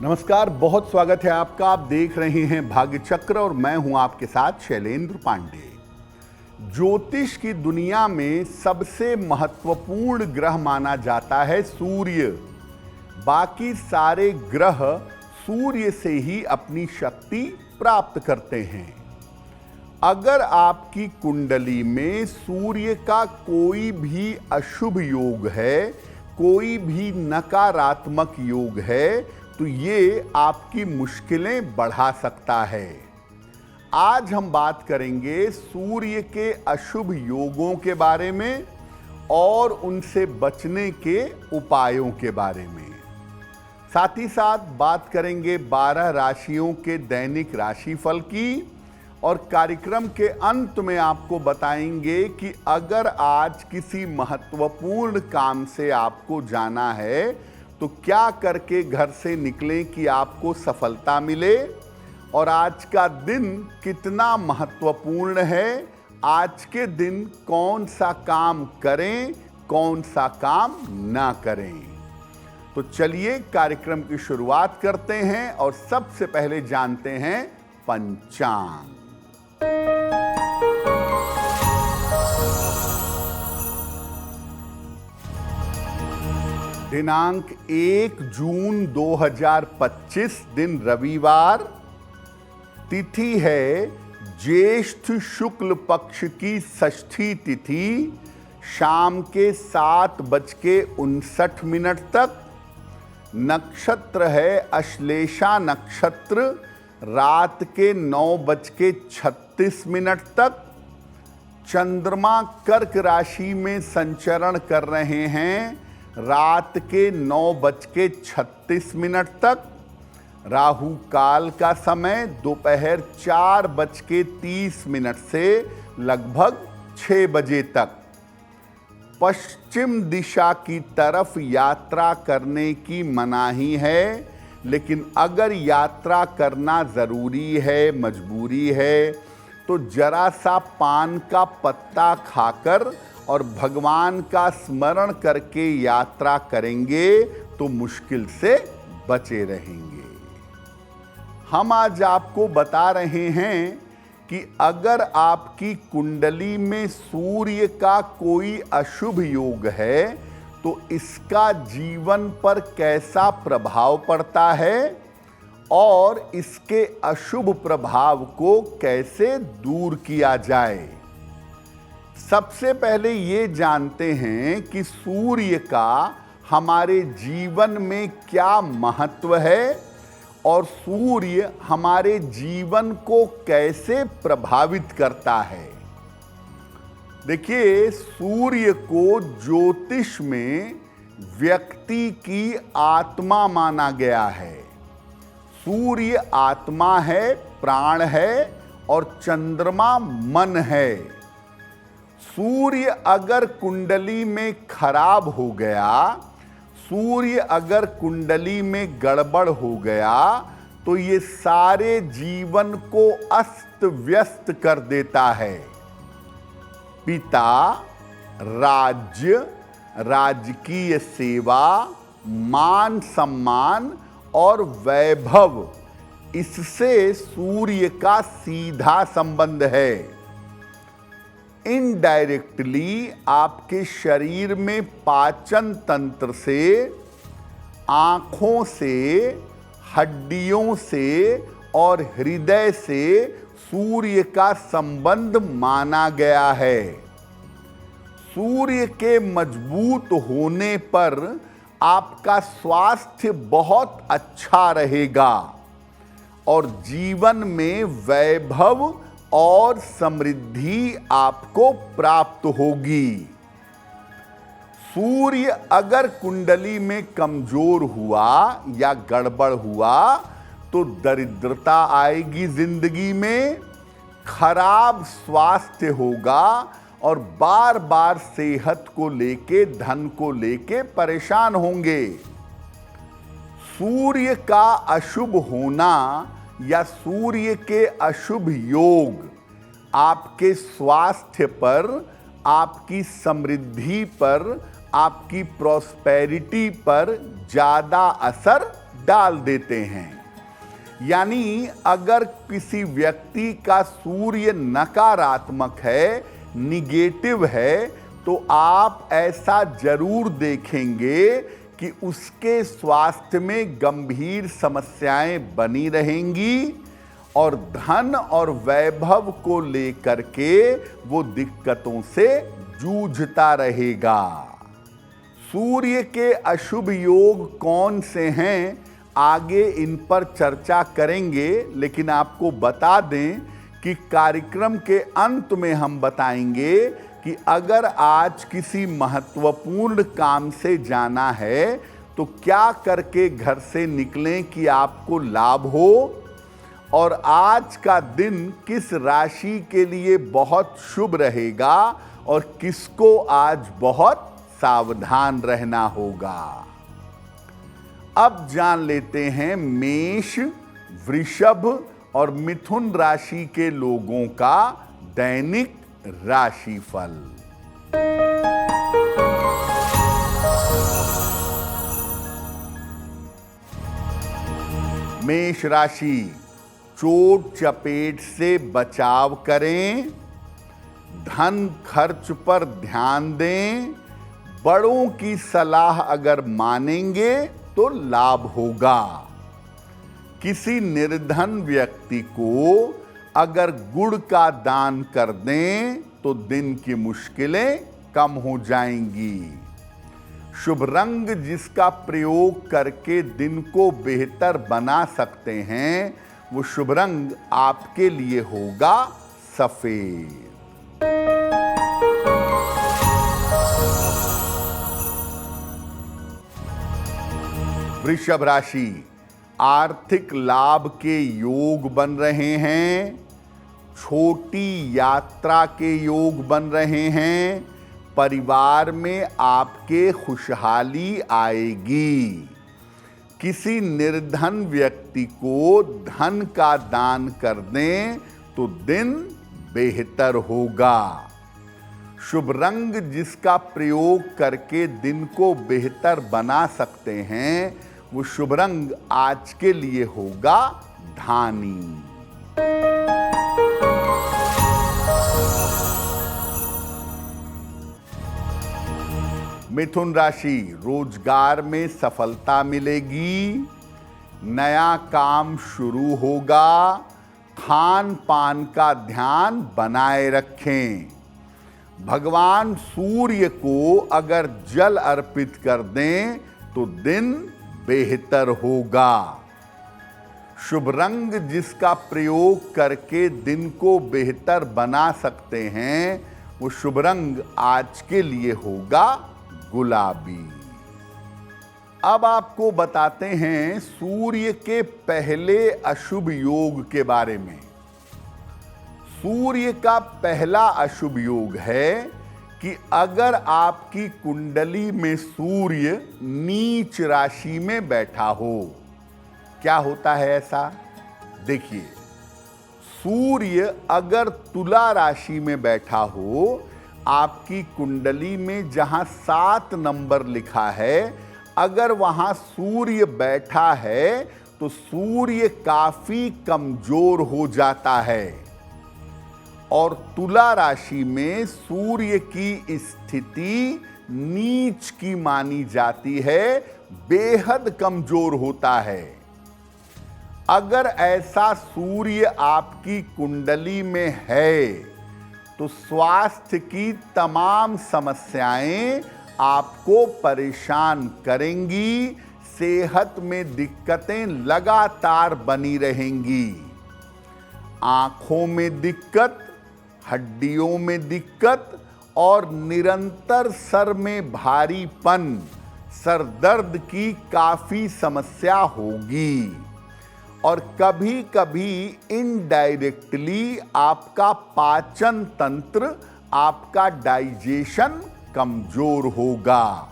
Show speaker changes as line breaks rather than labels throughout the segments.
नमस्कार, बहुत स्वागत है आपका। आप देख रहे हैं भाग्य चक्र और मैं हूं आपके साथ शैलेंद्र पांडे। ज्योतिष की दुनिया में सबसे महत्वपूर्ण ग्रह माना जाता है सूर्य। बाकी सारे ग्रह सूर्य से ही अपनी शक्ति प्राप्त करते हैं। अगर आपकी कुंडली में सूर्य का कोई भी अशुभ योग है, कोई भी नकारात्मक योग है, तो ये आपकी मुश्किलें बढ़ा सकता है। आज हम बात करेंगे सूर्य के अशुभ योगों के बारे में और उनसे बचने के उपायों के बारे में। साथ ही साथ बात करेंगे 12 राशियों के दैनिक राशिफल की और कार्यक्रम के अंत में आपको बताएंगे कि अगर आज किसी महत्वपूर्ण काम से आपको जाना है तो क्या करके घर से निकलें कि आपको सफलता मिले, और आज का दिन कितना महत्वपूर्ण है, आज के दिन कौन सा काम करें, कौन सा काम ना करें। तो चलिए कार्यक्रम की शुरुआत करते हैं और सबसे पहले जानते हैं पंचांग। दिनांक 1 जून 2025, दिन रविवार, तिथि है ज्येष्ठ शुक्ल पक्ष की षष्ठी तिथि, शाम के 7:59 तक। नक्षत्र है अश्लेषा नक्षत्र, रात के 9:36 तक। चंद्रमा कर्क राशि में संचरण कर रहे हैं रात के 9:36 तक। राहु काल का समय दोपहर 4:30 से लगभग 6 बजे तक। पश्चिम दिशा की तरफ यात्रा करने की मनाही है, लेकिन अगर यात्रा करना ज़रूरी है, मजबूरी है, तो जरा सा पान का पत्ता खाकर और भगवान का स्मरण करके यात्रा करेंगे तो मुश्किल से बचे रहेंगे। हम आज आपको बता रहे हैं कि अगर आपकी कुंडली में सूर्य का कोई अशुभ योग है तो इसका जीवन पर कैसा प्रभाव पड़ता है और इसके अशुभ प्रभाव को कैसे दूर किया जाए। सबसे पहले ये जानते हैं कि सूर्य का हमारे जीवन में क्या महत्व है और सूर्य हमारे जीवन को कैसे प्रभावित करता है। देखिए, सूर्य को ज्योतिष में व्यक्ति की आत्मा माना गया है। सूर्य आत्मा है, प्राण है, और चंद्रमा मन है। सूर्य अगर कुंडली में खराब हो गया, सूर्य अगर कुंडली में गड़बड़ हो गया, तो ये सारे जीवन को अस्त व्यस्त कर देता है। पिता, राज्य, राजकीय सेवा, मान सम्मान और वैभव, इससे सूर्य का सीधा संबंध है। इनडायरेक्टली आपके शरीर में पाचन तंत्र से, आँखों से, हड्डियों से और हृदय से सूर्य का संबंध माना गया है। सूर्य के मजबूत होने पर आपका स्वास्थ्य बहुत अच्छा रहेगा और जीवन में वैभव और समृद्धि आपको प्राप्त होगी। सूर्य अगर कुंडली में कमजोर हुआ या गड़बड़ हुआ तो दरिद्रता आएगी, जिंदगी में खराब स्वास्थ्य होगा और बार बार सेहत को लेके, धन को लेके परेशान होंगे। सूर्य का अशुभ होना या सूर्य के अशुभ योग आपके स्वास्थ्य पर, आपकी समृद्धि पर, आपकी प्रॉस्पेरिटी पर ज़्यादा असर डाल देते हैं। यानी अगर किसी व्यक्ति का सूर्य नकारात्मक है, निगेटिव है, तो आप ऐसा जरूर देखेंगे कि उसके स्वास्थ्य में गंभीर समस्याएं बनी रहेंगी और धन और वैभव को लेकर के वो दिक्कतों से जूझता रहेगा। सूर्य के अशुभ योग कौन से हैं, आगे इन पर चर्चा करेंगे, लेकिन आपको बता दें कि कार्यक्रम के अंत में हम बताएंगे कि अगर आज किसी महत्वपूर्ण काम से जाना है तो क्या करके घर से निकलें कि आपको लाभ हो, और आज का दिन किस राशि के लिए बहुत शुभ रहेगा और किसको आज बहुत सावधान रहना होगा। अब जान लेते हैं मेष, वृषभ और मिथुन राशि के लोगों का दैनिक राशिफल। मेष राशि, चोट चपेट से बचाव करें, धन खर्च पर ध्यान दें, बड़ों की सलाह अगर मानेंगे तो लाभ होगा। किसी निर्धन व्यक्ति को अगर गुड़ का दान कर दें तो दिन की मुश्किलें कम हो जाएंगी। शुभ रंग जिसका प्रयोग करके दिन को बेहतर बना सकते हैं, वो शुभ रंग आपके लिए होगा सफेद। वृषभ राशि, आर्थिक लाभ के योग बन रहे हैं, छोटी यात्रा के योग बन रहे हैं, परिवार में आपके खुशहाली आएगी। किसी निर्धन व्यक्ति को धन का दान कर दें तो दिन बेहतर होगा। शुभ रंग जिसका प्रयोग करके दिन को बेहतर बना सकते हैं, वो शुभ रंग आज के लिए होगा धानी। मिथुन राशि, रोजगार में सफलता मिलेगी, नया काम शुरू होगा, खान पान का ध्यान बनाए रखें। भगवान सूर्य को अगर जल अर्पित कर दें तो दिन बेहतर होगा। शुभ रंग जिसका प्रयोग करके दिन को बेहतर बना सकते हैं, वो शुभ रंग आज के लिए होगा गुलाबी। अब आपको बताते हैं सूर्य के पहले अशुभ योग के बारे में। सूर्य का पहला अशुभ योग है कि अगर आपकी कुंडली में सूर्य नीच राशि में बैठा हो। क्या होता है ऐसा? देखिए, सूर्य अगर तुला राशि में बैठा हो, आपकी कुंडली में जहां 7 नंबर लिखा है, अगर वहां सूर्य बैठा है तो सूर्य काफी कमजोर हो जाता है। और तुला राशि में सूर्य की स्थिति नीच की मानी जाती है, बेहद कमजोर होता है। अगर ऐसा सूर्य आपकी कुंडली में है तो स्वास्थ्य की तमाम समस्याएं आपको परेशान करेंगी, सेहत में दिक्कतें लगातार बनी रहेंगी। आंखों में दिक्कत, हड्डियों में दिक्कत और निरंतर सर में भारीपन, सर दर्द की काफी समस्या होगी। और कभी कभी इनडायरेक्टली आपका पाचन तंत्र, आपका डाइजेशन कमजोर होगा।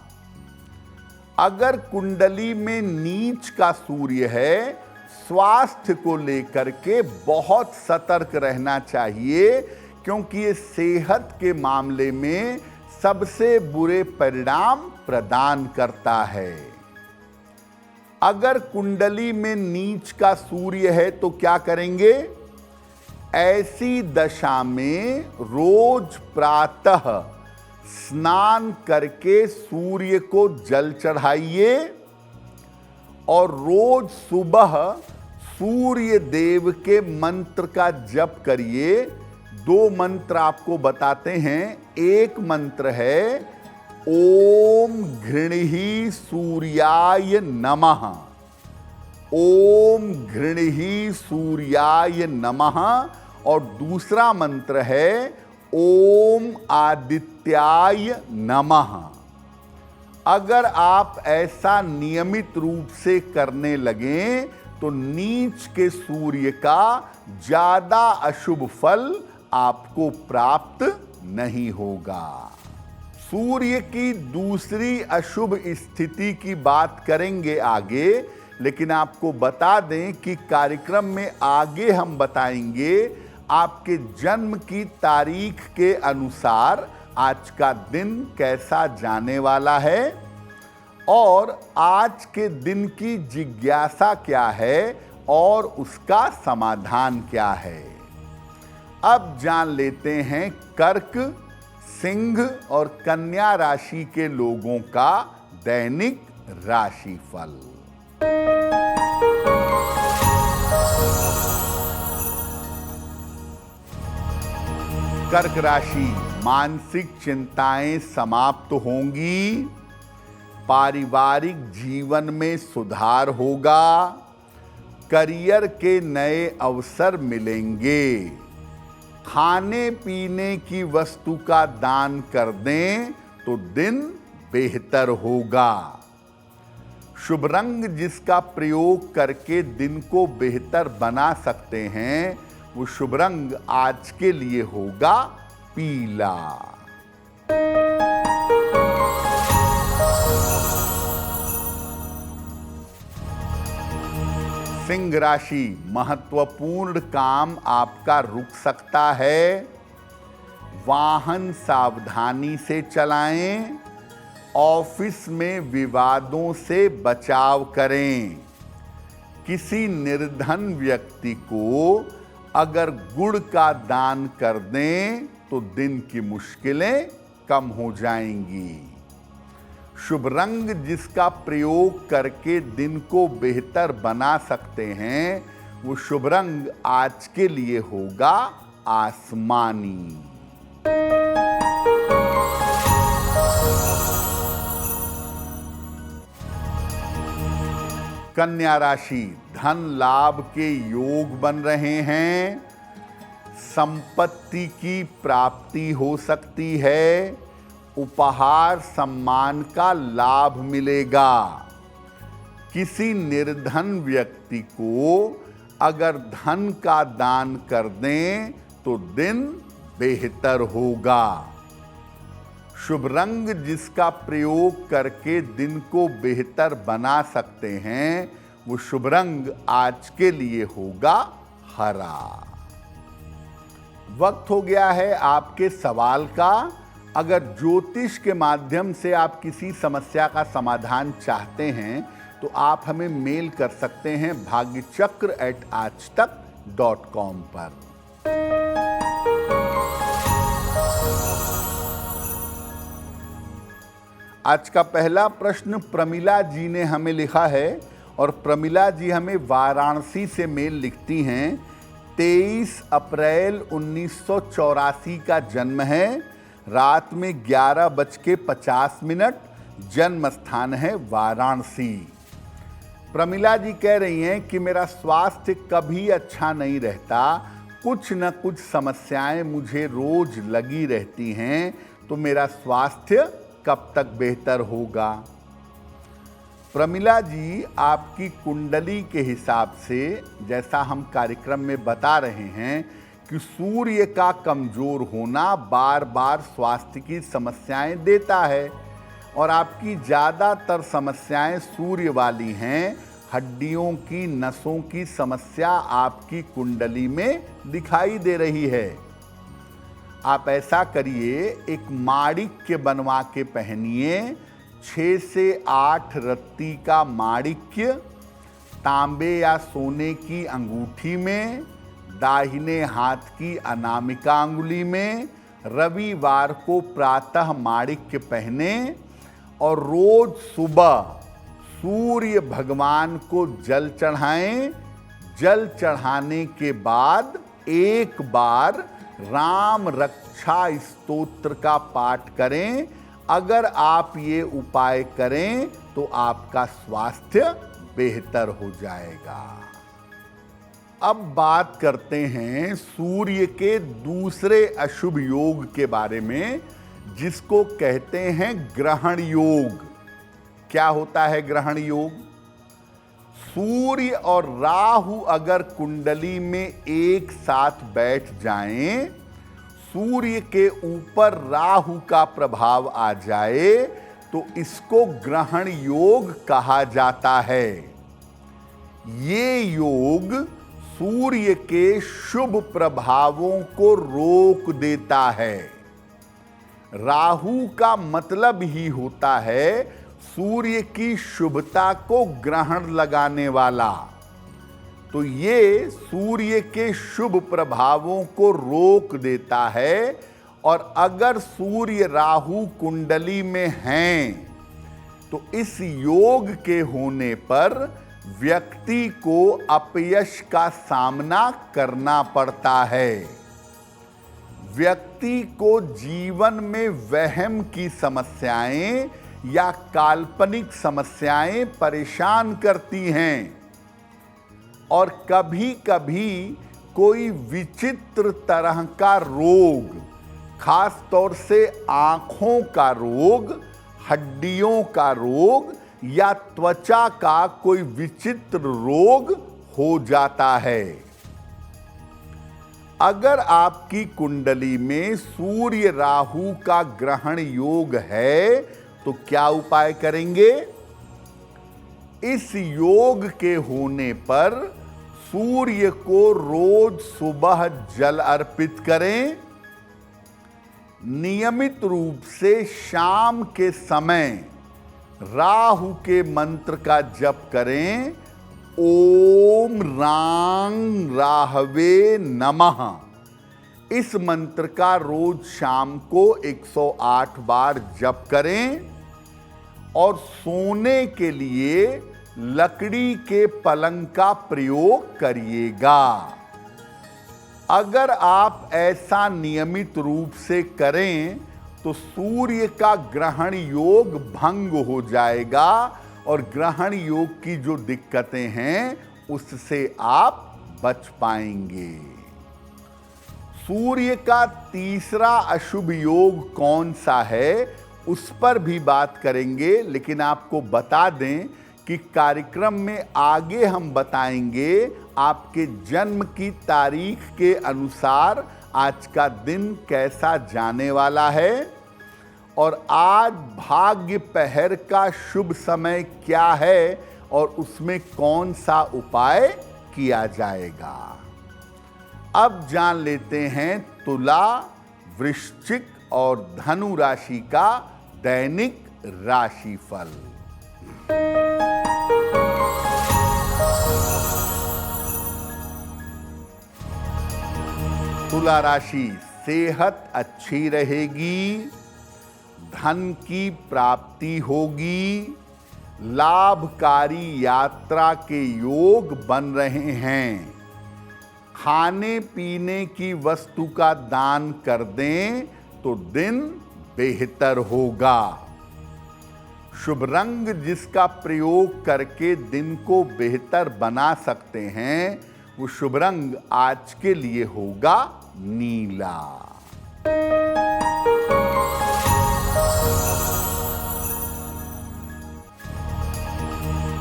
अगर कुंडली में नीच का सूर्य है, स्वास्थ्य को लेकर के बहुत सतर्क रहना चाहिए, क्योंकि ये सेहत के मामले में सबसे बुरे परिणाम प्रदान करता है। अगर कुंडली में नीच का सूर्य है तो क्या करेंगे? ऐसी दशा में रोज प्रातः स्नान करके सूर्य को जल चढ़ाइए और रोज सुबह सूर्य देव के मंत्र का जप करिए। 2 मंत्र आपको बताते हैं। एक मंत्र है ओम घृणिहि सूर्याय नमः, ओम घृणिहि सूर्याय नमः, और दूसरा मंत्र है ओम आदित्याय नमः। अगर आप ऐसा नियमित रूप से करने लगें तो नीच के सूर्य का ज्यादा अशुभ फल आपको प्राप्त नहीं होगा। सूर्य की दूसरी अशुभ स्थिति की बात करेंगे आगे, लेकिन आपको बता दें कि कार्यक्रम में आगे हम बताएंगे आपके जन्म की तारीख के अनुसार आज का दिन कैसा जाने वाला है और आज के दिन की जिज्ञासा क्या है और उसका समाधान क्या है। अब जान लेते हैं कर्क, सिंह और कन्या राशि के लोगों का दैनिक राशिफल। कर्क राशि, मानसिक चिंताएं समाप्त होंगी, पारिवारिक जीवन में सुधार होगा, करियर के नए अवसर मिलेंगे, खाने पीने की वस्तु का दान कर दें तो दिन बेहतर होगा। शुभ रंग जिसका प्रयोग करके दिन को बेहतर बना सकते हैं वो शुभ रंग आज के लिए होगा पीला। सिंह राशि, महत्वपूर्ण काम आपका रुक सकता है, वाहन सावधानी से चलाएं, ऑफिस में विवादों से बचाव करें, किसी निर्धन व्यक्ति को अगर गुड़ का दान कर दें तो दिन की मुश्किलें कम हो जाएंगी। शुभ रंग जिसका प्रयोग करके दिन को बेहतर बना सकते हैं वो शुभ रंग आज के लिए होगा आसमानी। कन्या राशि, धन लाभ के योग बन रहे हैं, संपत्ति की प्राप्ति हो सकती है, उपहार सम्मान का लाभ मिलेगा। किसी निर्धन व्यक्ति को अगर धन का दान कर दें तो दिन बेहतर होगा। शुभ रंग जिसका प्रयोग करके दिन को बेहतर बना सकते हैं वो शुभ रंग आज के लिए होगा हरा। वक्त हो गया है आपके सवाल का। अगर ज्योतिष के माध्यम से आप किसी समस्या का समाधान चाहते हैं तो आप हमें मेल कर सकते हैं bhagyachakra@aajtak.com पर। आज का पहला प्रश्न प्रमिला जी ने हमें लिखा है और प्रमिला जी हमें वाराणसी से मेल लिखती हैं। 23 अप्रैल 1984 का जन्म है, रात में 11:50, जन्म स्थान है वाराणसी। प्रमिला जी कह रही हैं कि मेरा स्वास्थ्य कभी अच्छा नहीं रहता, कुछ न कुछ समस्याएं मुझे रोज लगी रहती हैं, तो मेरा स्वास्थ्य कब तक बेहतर होगा। प्रमिला जी, आपकी कुंडली के हिसाब से जैसा हम कार्यक्रम में बता रहे हैं कि सूर्य का कमजोर होना बार बार स्वास्थ्य की समस्याएं देता है और आपकी ज़्यादातर समस्याएं सूर्य वाली हैं। हड्डियों की, नसों की समस्या आपकी कुंडली में दिखाई दे रही है। आप ऐसा करिए, एक माणिक्य बनवा के पहनिए, 6 से 8 रत्ती का माणिक्य तांबे या सोने की अंगूठी में, दाहिने हाथ की अनामिका अंगुली में, रविवार को प्रातः माणिक्य पहने और रोज सुबह सूर्य भगवान को जल चढ़ाएं। जल चढ़ाने के बाद एक बार राम रक्षा स्तोत्र का पाठ करें। अगर आप ये उपाय करें तो आपका स्वास्थ्य बेहतर हो जाएगा। अब बात करते हैं सूर्य के दूसरे अशुभ योग के बारे में, जिसको कहते हैं ग्रहण योग। क्या होता है ग्रहण योग? सूर्य और राहु अगर कुंडली में एक साथ बैठ जाएं, सूर्य के ऊपर राहु का प्रभाव आ जाए तो इसको ग्रहण योग कहा जाता है। ये योग सूर्य के शुभ प्रभावों को रोक देता है। राहु का मतलब ही होता है सूर्य की शुभता को ग्रहण लगाने वाला। तो ये सूर्य के शुभ प्रभावों को रोक देता है। और अगर सूर्य राहु कुंडली में हैं तो इस योग के होने पर व्यक्ति को अपयश का सामना करना पड़ता है। व्यक्ति को जीवन में वहम की समस्याएं या काल्पनिक समस्याएं परेशान करती हैं और कभी कभी कोई विचित्र तरह का रोग, खास तौर से आंखों का रोग, हड्डियों का रोग या त्वचा का कोई विचित्र रोग हो जाता है। अगर आपकी कुंडली में सूर्य राहु का ग्रहण योग है तो क्या उपाय करेंगे? इस योग के होने पर सूर्य को रोज सुबह जल अर्पित करें। नियमित रूप से शाम के समय राहु के मंत्र का जप करें। ओम रांग राहवे नमः। इस मंत्र का रोज शाम को 108 बार जप करें और सोने के लिए लकड़ी के पलंग का प्रयोग करिएगा। अगर आप ऐसा नियमित रूप से करें तो सूर्य का ग्रहण योग भंग हो जाएगा और ग्रहण योग की जो दिक्कतें हैं उससे आप बच पाएंगे। सूर्य का तीसरा अशुभ योग कौन सा है उस पर भी बात करेंगे, लेकिन आपको बता दें कि कार्यक्रम में आगे हम बताएंगे आपके जन्म की तारीख के अनुसार आज का दिन कैसा जाने वाला है और आज भाग्य पहर का शुभ समय क्या है और उसमें कौन सा उपाय किया जाएगा। अब जान लेते हैं तुला, वृश्चिक और धनु राशि का दैनिक राशिफल। तुला राशि, सेहत अच्छी रहेगी, धन की प्राप्ति होगी, लाभकारी यात्रा के योग बन रहे हैं। खाने पीने की वस्तु का दान कर दें तो दिन बेहतर होगा। शुभ रंग जिसका प्रयोग करके दिन को बेहतर बना सकते हैं वो शुभ रंग आज के लिए होगा नीला।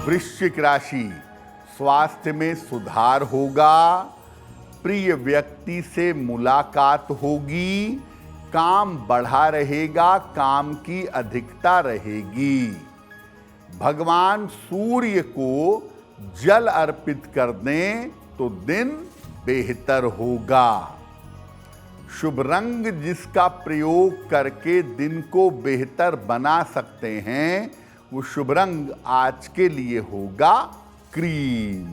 वृश्चिक राशि, स्वास्थ्य में सुधार होगा, प्रिय व्यक्ति से मुलाकात होगी, काम बढ़ा रहेगा, काम की अधिकता रहेगी। भगवान सूर्य को जल अर्पित कर दें तो दिन बेहतर होगा। शुभ रंग जिसका प्रयोग करके दिन को बेहतर बना सकते हैं वो शुभ रंग आज के लिए होगा क्रीम।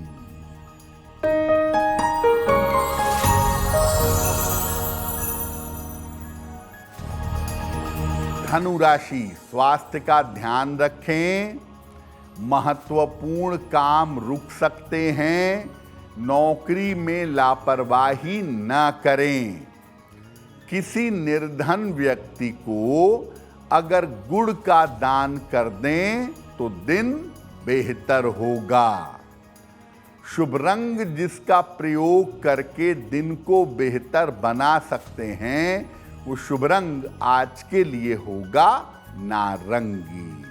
धनु राशि, स्वास्थ्य का ध्यान रखें। महत्वपूर्ण काम रुक सकते हैं। नौकरी में लापरवाही न करें। किसी निर्धन व्यक्ति को अगर गुड़ का दान कर दें तो दिन बेहतर होगा। शुभ रंग जिसका प्रयोग करके दिन को बेहतर बना सकते हैं, वो शुभ रंग आज के लिए होगा नारंगी।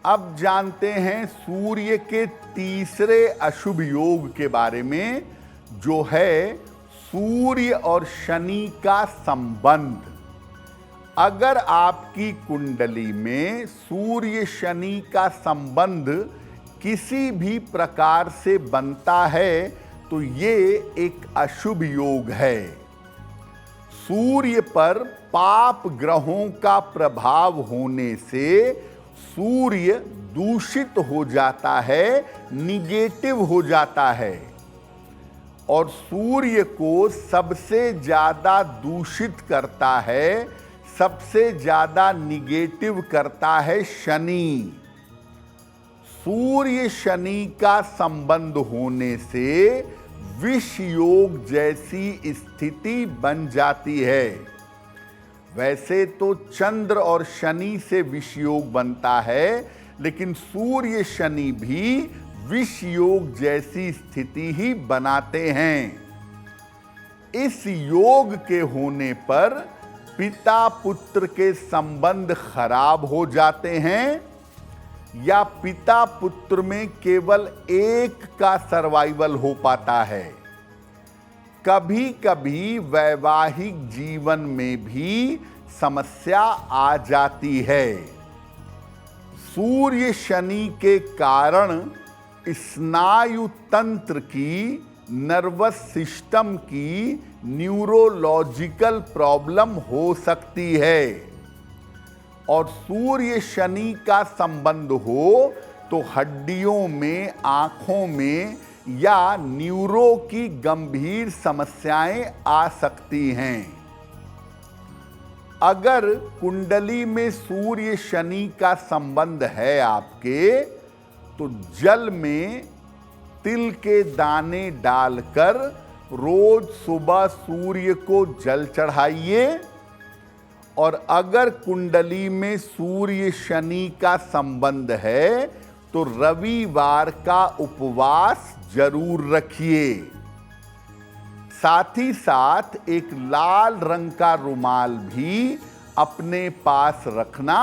अब जानते हैं सूर्य के तीसरे अशुभ योग के बारे में, जो है सूर्य और शनि का संबंध। अगर आपकी कुंडली में सूर्य शनि का संबंध किसी भी प्रकार से बनता है तो ये एक अशुभ योग है। सूर्य पर पाप ग्रहों का प्रभाव होने से सूर्य दूषित हो जाता है, निगेटिव हो जाता है। और सूर्य को सबसे ज्यादा दूषित करता है, सबसे ज्यादा निगेटिव करता है शनि। सूर्य शनि का संबंध होने से विष योग जैसी स्थिति बन जाती है। वैसे तो चंद्र और शनि से विष योग बनता है, लेकिन सूर्य शनि भी विष योग जैसी स्थिति ही बनाते हैं। इस योग के होने पर पिता पुत्र के संबंध खराब हो जाते हैं, या पिता पुत्र में केवल एक का सर्वाइवल हो पाता है। कभी कभी वैवाहिक जीवन में भी समस्या आ जाती है। सूर्य शनि के कारण स्नायु तंत्र की, नर्वस सिस्टम की न्यूरोलॉजिकल प्रॉब्लम हो सकती है। और सूर्य शनि का संबंध हो तो हड्डियों में, आंखों में या न्यूरो की गंभीर समस्याएं आ सकती हैं। अगर कुंडली में सूर्य शनि का संबंध है आपके, तो जल में तिल के दाने डालकर रोज सुबह सूर्य को जल चढ़ाइए। और अगर कुंडली में सूर्य शनि का संबंध है तो रविवार का उपवास जरूर रखिए। साथ ही साथ एक लाल रंग का रुमाल भी अपने पास रखना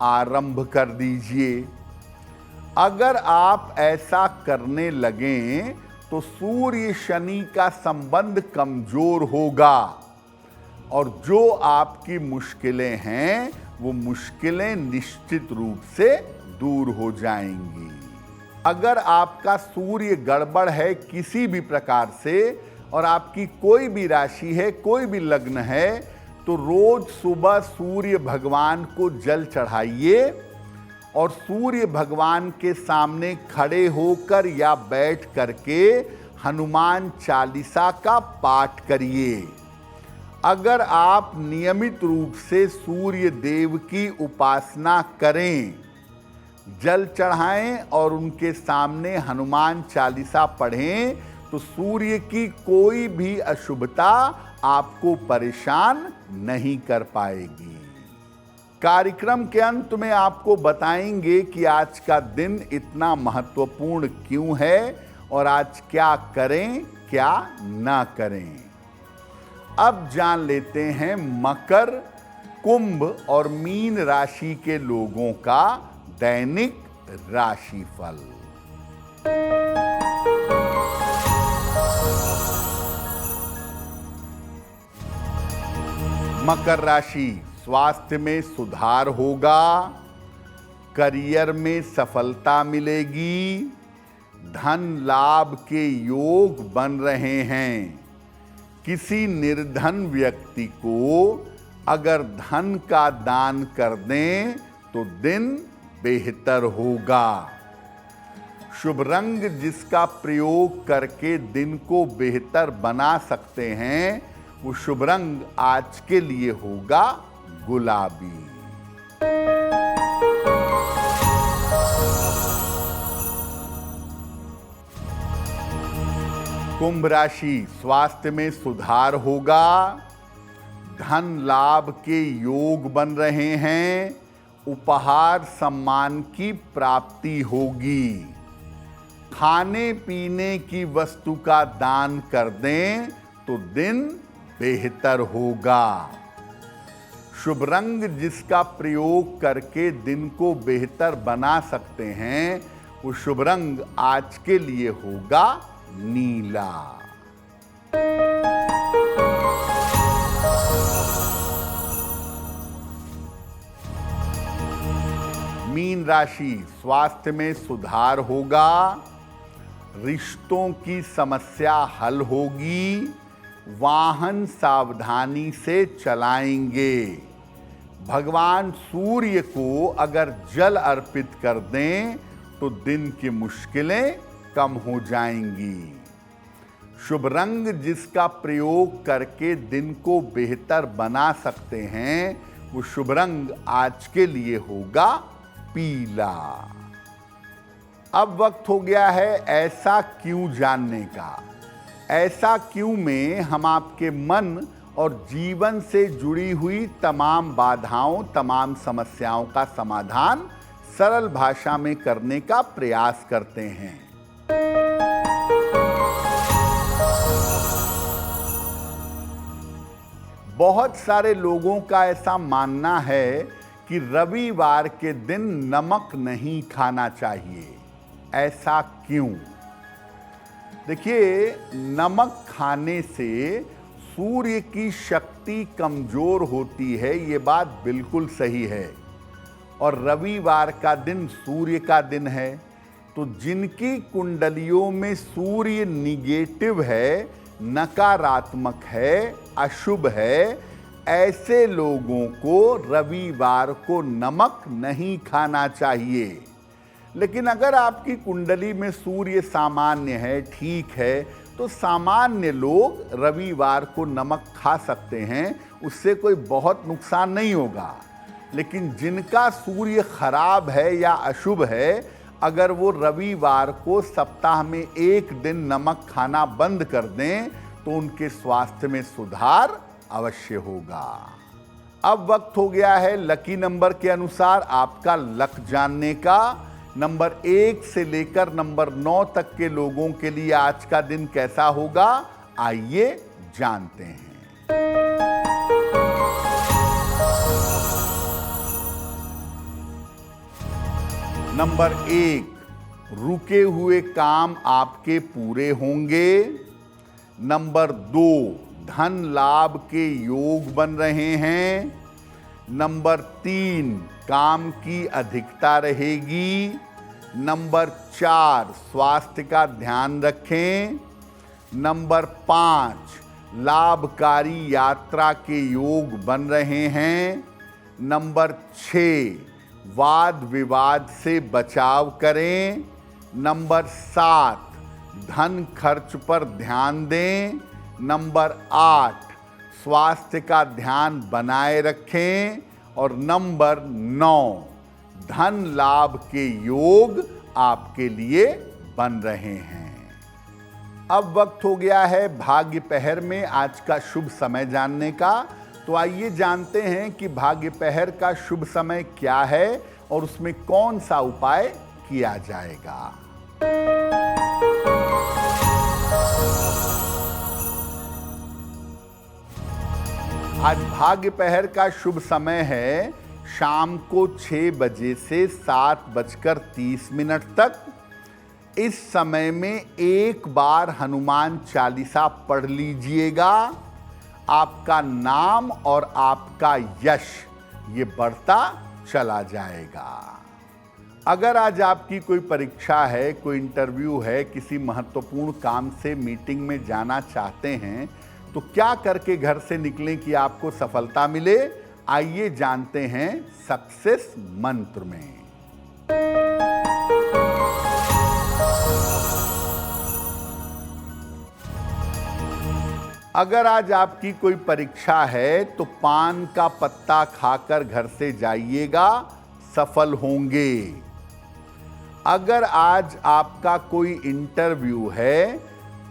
आरंभ कर दीजिए। अगर आप ऐसा करने लगें तो सूर्य शनि का संबंध कमजोर होगा और जो आपकी मुश्किलें हैं वो मुश्किलें निश्चित रूप से दूर हो जाएंगी। अगर आपका सूर्य गड़बड़ है किसी भी प्रकार से और आपकी कोई भी राशि है, कोई भी लग्न है, तो रोज सुबह सूर्य भगवान को जल चढ़ाइए और सूर्य भगवान के सामने खड़े होकर या बैठ करके हनुमान चालीसा का पाठ करिए। अगर आप नियमित रूप से सूर्य देव की उपासना करें, जल चढ़ाएं और उनके सामने हनुमान चालीसा पढ़ें, तो सूर्य की कोई भी अशुभता आपको परेशान नहीं कर पाएगी। कार्यक्रम के अंत में आपको बताएंगे कि आज का दिन इतना महत्वपूर्ण क्यों है और आज क्या करें क्या ना करें। अब जान लेते हैं मकर, कुंभ और मीन राशि के लोगों का दैनिक राशिफल। मकर राशि, स्वास्थ्य में सुधार होगा, करियर में सफलता मिलेगी, धन लाभ के योग बन रहे हैं। किसी निर्धन व्यक्ति को अगर धन का दान कर दें तो दिन बेहतर होगा। शुभ रंग जिसका प्रयोग करके दिन को बेहतर बना सकते हैं, वो शुभ रंग आज के लिए होगा गुलाबी। कुंभ राशि, स्वास्थ्य में सुधार होगा, धन लाभ के योग बन रहे हैं, उपहार सम्मान की प्राप्ति होगी। खाने पीने की वस्तु का दान कर दें तो दिन बेहतर होगा। शुभ रंग जिसका प्रयोग करके दिन को बेहतर बना सकते हैं, वो शुभ रंग आज के लिए होगा नीला। मीन राशि, स्वास्थ्य में सुधार होगा, रिश्तों की समस्या हल होगी, वाहन सावधानी से चलाएंगे। भगवान सूर्य को अगर जल अर्पित कर दें तो दिन की मुश्किलें कम हो जाएंगी। शुभ रंग जिसका प्रयोग करके दिन को बेहतर बना सकते हैं, वो शुभ रंग आज के लिए होगा पीला। अब वक्त हो गया है ऐसा क्यों जानने का। ऐसा क्यों में हम आपके मन और जीवन से जुड़ी हुई तमाम बाधाओं, तमाम समस्याओं का समाधान सरल भाषा में करने का प्रयास करते हैं। बहुत सारे लोगों का ऐसा मानना है कि रविवार के दिन नमक नहीं खाना चाहिए। ऐसा क्यों? देखिए, नमक खाने से सूर्य की शक्ति कमजोर होती है, ये बात बिल्कुल सही है। और रविवार का दिन सूर्य का दिन है, तो जिनकी कुंडलियों में सूर्य निगेटिव है, नकारात्मक है, अशुभ है, ऐसे लोगों को रविवार को नमक नहीं खाना चाहिए। लेकिन अगर आपकी कुंडली में सूर्य सामान्य है, ठीक है, तो सामान्य लोग रविवार को नमक खा सकते हैं, उससे कोई बहुत नुकसान नहीं होगा। लेकिन जिनका सूर्य खराब है या अशुभ है, अगर वो रविवार को सप्ताह में एक दिन नमक खाना बंद कर दें तो उनके स्वास्थ्य में सुधार अवश्य होगा। अब वक्त हो गया है लकी नंबर के अनुसार आपका लक जानने का। नंबर 1 से लेकर नंबर 9 तक के लोगों के लिए आज का दिन कैसा होगा, आइए जानते हैं। नंबर 1, रुके हुए काम आपके पूरे होंगे। नंबर 2, धन लाभ के योग बन रहे हैं। नंबर 3, काम की अधिकता रहेगी। नंबर 4, स्वास्थ्य का ध्यान रखें। नंबर 5, लाभकारी यात्रा के योग बन रहे हैं। नंबर 6, वाद विवाद से बचाव करें। नंबर 7, धन खर्च पर ध्यान दें। नंबर 8, स्वास्थ्य का ध्यान बनाए रखें। और नंबर 9, धन लाभ के योग आपके लिए बन रहे हैं। अब वक्त हो गया है भाग्य पहर में आज का शुभ समय जानने का। तो आइए जानते हैं कि भाग्य पहर का शुभ समय क्या है और उसमें कौन सा उपाय किया जाएगा। आज भाग्य पहर का शुभ समय है शाम को 6 बजे से 7:30 तक। इस समय में एक बार हनुमान चालीसा पढ़ लीजिएगा। आपका नाम और आपका यश ये बढ़ता चला जाएगा। अगर आज आपकी कोई परीक्षा है, कोई इंटरव्यू है, किसी महत्वपूर्ण काम से मीटिंग में जाना चाहते हैं, तो क्या करके घर से निकलें कि आपको सफलता मिले, आइए जानते हैं सक्सेस मंत्र में। अगर आज आपकी कोई परीक्षा है तो पान का पत्ता खाकर घर से जाइएगा, सफल होंगे। अगर आज आपका कोई इंटरव्यू है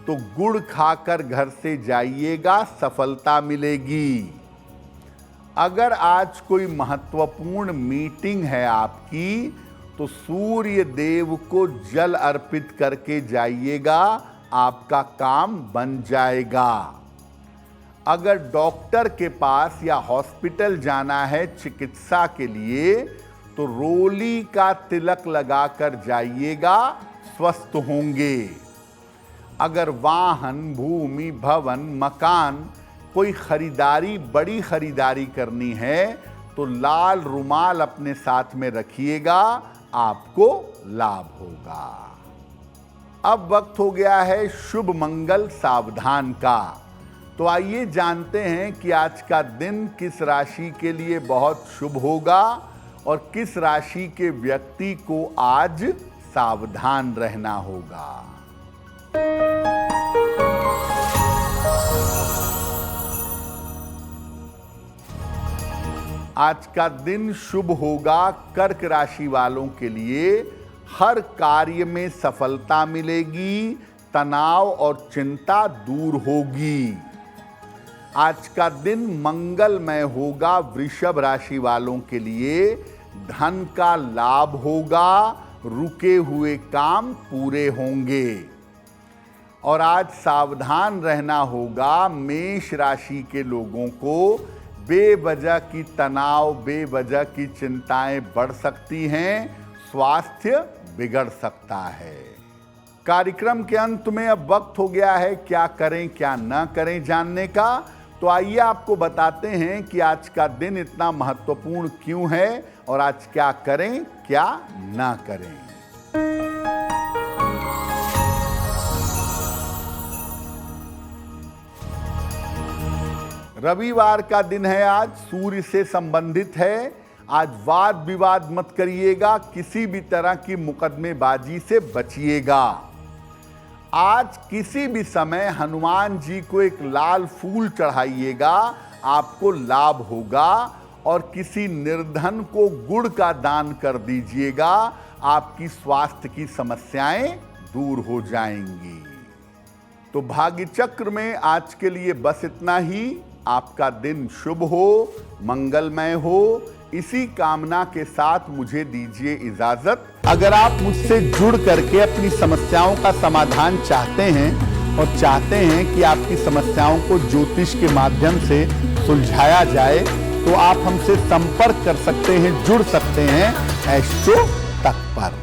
तो गुड़ खाकर घर से जाइएगा, सफलता मिलेगी। अगर आज कोई महत्वपूर्ण मीटिंग है आपकी तो सूर्य देव को जल अर्पित करके जाइएगा, आपका काम बन जाएगा। अगर डॉक्टर के पास या हॉस्पिटल जाना है चिकित्सा के लिए तो रोली का तिलक लगाकर जाइएगा, स्वस्थ होंगे। अगर वाहन, भूमि, भवन, मकान, कोई खरीदारी, बड़ी खरीदारी करनी है तो लाल रुमाल अपने साथ में रखिएगा, आपको लाभ होगा। अब वक्त हो गया है शुभ मंगल सावधान का। तो आइए जानते हैं कि आज का दिन किस राशि के लिए बहुत शुभ होगा और किस राशि के व्यक्ति को आज सावधान रहना होगा। आज का दिन शुभ होगा कर्क राशि वालों के लिए। हर कार्य में सफलता मिलेगी, तनाव और चिंता दूर होगी। आज का दिन मंगलमय होगा वृषभ राशि वालों के लिए। धन का लाभ होगा, रुके हुए काम पूरे होंगे। और आज सावधान रहना होगा मेष राशि के लोगों को। बेवजह की तनाव, बेवजह की चिंताएं बढ़ सकती हैं, स्वास्थ्य बिगड़ सकता है। कार्यक्रम के अंत में अब वक्त हो गया है क्या करें क्या न करें जानने का। तो आइए आपको बताते हैं कि आज का दिन इतना महत्वपूर्ण क्यों है और आज क्या करें क्या न करें। रविवार का दिन है, आज सूर्य से संबंधित है। आज वाद विवाद मत करिएगा, किसी भी तरह की मुकदमेबाजी से बचिएगा। आज किसी भी समय हनुमान जी को एक लाल फूल चढ़ाइएगा, आपको लाभ होगा। और किसी निर्धन को गुड़ का दान कर दीजिएगा, आपकी स्वास्थ्य की समस्याएं दूर हो जाएंगी। तो भाग्य चक्र में आज के लिए बस इतना ही। आपका दिन शुभ हो, मंगलमय हो, इसी कामना के साथ मुझे दीजिए इजाजत। अगर आप मुझसे जुड़ करके अपनी समस्याओं का समाधान चाहते हैं और चाहते हैं कि आपकी समस्याओं को ज्योतिष के माध्यम से सुलझाया जाए तो आप हमसे संपर्क कर सकते हैं, जुड़ सकते हैं एस्ट्रो तक पर।